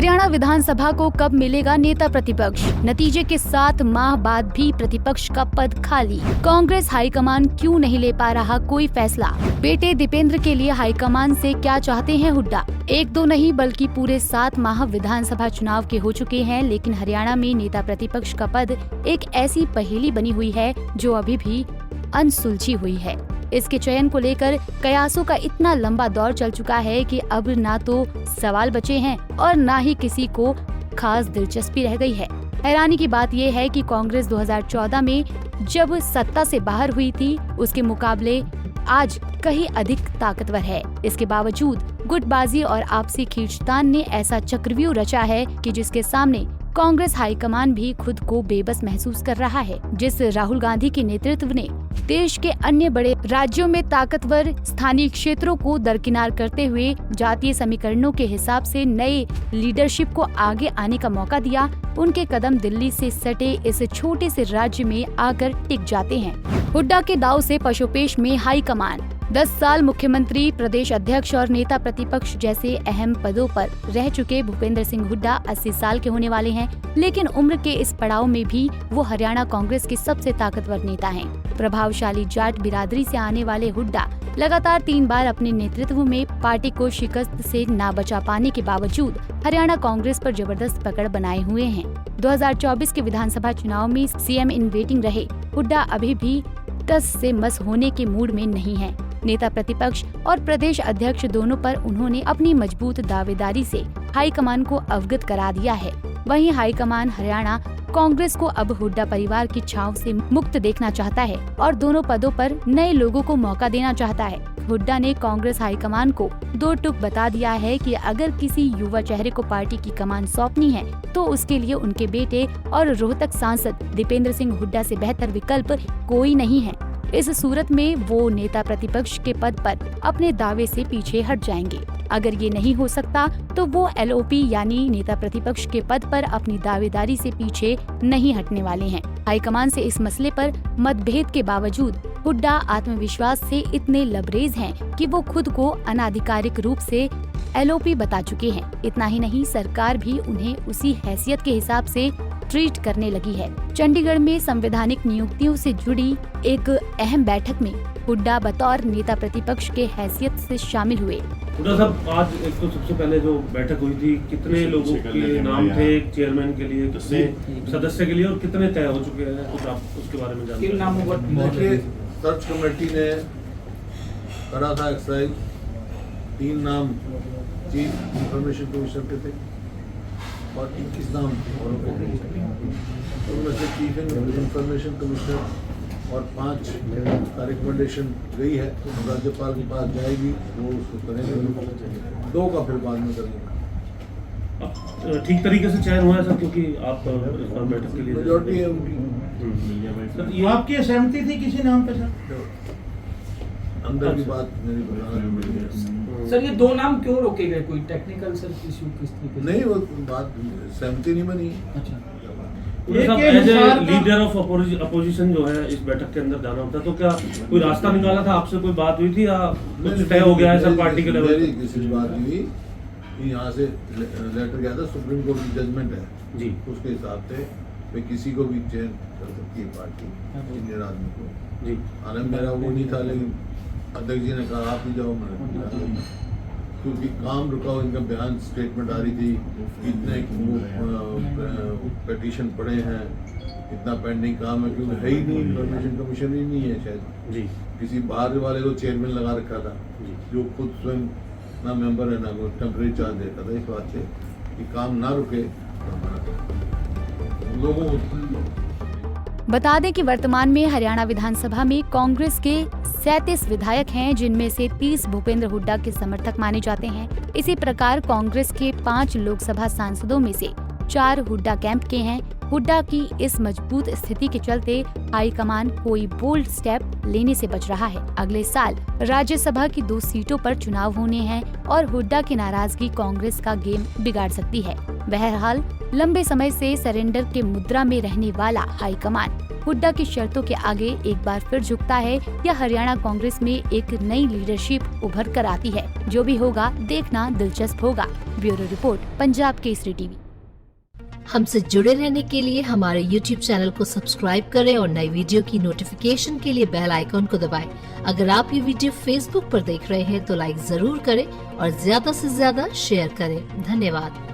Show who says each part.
Speaker 1: हरियाणा विधानसभा को कब मिलेगा नेता प्रतिपक्ष? नतीजे के 7 माह बाद भी प्रतिपक्ष का पद खाली। कांग्रेस हाईकमान क्यों नहीं ले पा रहा कोई फैसला? बेटे दीपेंद्र के लिए हाईकमान से क्या चाहते हैं हुड्डा? 1-2 नहीं बल्कि पूरे 7 माह विधानसभा चुनाव के हो चुके हैं, लेकिन हरियाणा में नेता प्रतिपक्ष का पद एक ऐसी पहेली बनी हुई है जो अभी भी अनसुलझी हुई है। इसके चयन को लेकर कयासों का इतना लंबा दौर चल चुका है कि अब ना तो सवाल बचे हैं और ना ही किसी को खास दिलचस्पी रह गई है। हैरानी की बात यह है कि कांग्रेस 2014 में जब सत्ता से बाहर हुई थी, उसके मुकाबले आज कहीं अधिक ताकतवर है। इसके बावजूद गुटबाजी और आपसी खींचतान ने ऐसा चक्रव्यूह रचा है कि जिसके सामने कांग्रेस हाईकमान भी खुद को बेबस महसूस कर रहा है। जिस राहुल गांधी के नेतृत्व ने देश के अन्य बड़े राज्यों में ताकतवर स्थानीय क्षेत्रों को दरकिनार करते हुए जातीय समीकरणों के हिसाब से नए लीडरशिप को आगे आने का मौका दिया, उनके कदम दिल्ली से सटे इस छोटे से राज्य में आकर टिक जाते हैं। हुड्डा के दांव से पशुपेश में हाईकमान। 10 साल मुख्यमंत्री, प्रदेश अध्यक्ष और नेता प्रतिपक्ष जैसे अहम पदों पर रह चुके भूपेंद्र सिंह हुड्डा 80 साल के होने वाले हैं, लेकिन उम्र के इस पड़ाव में भी वो हरियाणा कांग्रेस के सबसे ताकतवर नेता हैं। प्रभावशाली जाट बिरादरी से आने वाले हुड्डा लगातार 3 बार अपने नेतृत्व में पार्टी को शिकस्त से ना बचा पाने के बावजूद हरियाणा कांग्रेस पर जबरदस्त पकड़ बनाए हुए हैं। 2024 के विधानसभा चुनाव में सीएम इन वेटिंग रहे हुड्डा अभी भी टस से मस होने के मूड में नहीं है। नेता प्रतिपक्ष और प्रदेश अध्यक्ष दोनों पर उन्होंने अपनी मजबूत दावेदारी से हाईकमान को अवगत करा दिया है। वहीं हाईकमान हरियाणा कांग्रेस को अब हुड्डा परिवार की छांव से मुक्त देखना चाहता है और दोनों पदों पर नए लोगों को मौका देना चाहता है। हुड्डा ने कांग्रेस हाईकमान को 2 टूक बता दिया है कि अगर किसी युवा चेहरे को पार्टी की कमान सौंपनी है तो उसके लिए उनके बेटे और रोहतक सांसद दीपेंद्र सिंह हुड्डा से बेहतर विकल्प कोई नहीं है। इस सूरत में वो नेता प्रतिपक्ष के पद पर अपने दावे से पीछे हट जाएंगे। अगर ये नहीं हो सकता तो वो एलओपी यानी नेता प्रतिपक्ष के पद पर अपनी दावेदारी से पीछे नहीं हटने वाले हैं। हाईकमान से इस मसले पर मतभेद के बावजूद हुड्डा आत्मविश्वास से इतने लबरेज हैं कि वो खुद को अनाधिकारिक रूप से एलओपी बता चुके हैं। इतना ही नहीं, सरकार भी उन्हें उसी हैसियत के हिसाब से ट्रीट करने लगी है। चंडीगढ़ में संवैधानिक नियुक्तियों से जुड़ी एक अहम बैठक में हुड्डा बतौर नेता प्रतिपक्ष के हैसियत से शामिल हुए।
Speaker 2: हुड्डा साहब, आज एक तो सबसे पहले जो बैठक हुई थी, कितने लोगों के नाम थे चेयरमैन के लिए, कितने सदस्य के लिए और कितने तय हो चुके हैं, कुछ आप उसके बारे में जानते हैं?
Speaker 3: सर्च कमेटी ने करा था एक्सरसाइज। 3 नाम चीफ इंफॉर्मेशन कमिश्नर के थे और 21 नाम उनमें से चीफ इंफॉर्मेशन कमिश्नर और 5 का रिकमेंडेशन गई है, राज्यपाल के पास जाएगी, वो उसको करेंगे। 2 का फिर बाद में करेंगे।
Speaker 2: ठीक तरीके से चयन हुआ है सर, क्योंकि आप बैठक के लिए
Speaker 3: मेजोरिटी है उनकी।
Speaker 4: ये आपकी सहमति थी किसी नाम पे सर?
Speaker 3: अंदर की बात मेरी बताना
Speaker 4: सर, ये 2 नाम क्यों रोके गए? कोई टेक्निकल सर इशू किस तरीके से?
Speaker 3: नहीं, वो बात सहमति नहीं बनी।
Speaker 4: अच्छा,
Speaker 2: लीडर ऑफ अपोजिशन जो है इस बैठक के अंदर जाना होता है, तो क्या कोई रास्ता निकाला था? आपसे कोई बात हुई थी या कुछ तय हो गया है सर पार्टी के लेवल?
Speaker 3: मेरी किसी बात हुई, यहाँ से लेटर गया था, सुप्रीम कोर्ट की जजमेंट है
Speaker 2: जी,
Speaker 3: उसके हिसाब से वे किसी को भी चेंज कर सकती है पार्टी, सीनियर आदमी को
Speaker 2: जी।
Speaker 3: हालांकि मेरा वो नहीं था, लेकिन अध्यक्ष जी ने कहा आप ही जाओ, मैंने क्योंकि काम रुका हो। इनका बयान स्टेटमेंट आ रही थी, इतने पिटीशन पड़े हैं, इतना पेंडिंग काम है, क्योंकि है ही नहीं, इंफॉर्मेशन कमीशन ही नहीं है शायद जी, किसी बाहर वाले को चेयरमैन लगा रखा था जो खुद स्वयं ना मेंबर है ना वो टेम्परेरी चार्ज देता था। इस बात से कि काम ना रुके लोगों को।
Speaker 1: बता दें कि वर्तमान में हरियाणा विधानसभा में कांग्रेस के 37 विधायक हैं, जिनमें से 30 भूपेंद्र हुड्डा के समर्थक माने जाते हैं। इसी प्रकार कांग्रेस के 5 लोकसभा सांसदों में से 4 हुड्डा कैंप के हैं। हुड्डा की इस मजबूत स्थिति के चलते हाईकमान कोई बोल्ड स्टेप लेने से बच रहा है। अगले साल राज्यसभा की 2 सीटों पर चुनाव होने हैं और हुड्डा की नाराजगी कांग्रेस का गेम बिगाड़ सकती है। बहरहाल लंबे समय से सरेंडर के मुद्रा में रहने वाला हाईकमान हुड्डा की शर्तों के आगे एक बार फिर झुकता है या हरियाणा कांग्रेस में एक नई लीडरशिप उभर कर आती है। जो भी होगा देखना दिलचस्प होगा। Bureau report, Punjab Kesari TV.
Speaker 5: हमसे जुड़े रहने के लिए हमारे YouTube चैनल को सब्सक्राइब करें और नई वीडियो की नोटिफिकेशन के लिए बेल आइकॉन को दबाएं। अगर आप ये वीडियो Facebook पर देख रहे हैं तो लाइक जरूर करें और ज्यादा से ज्यादा शेयर करें। धन्यवाद।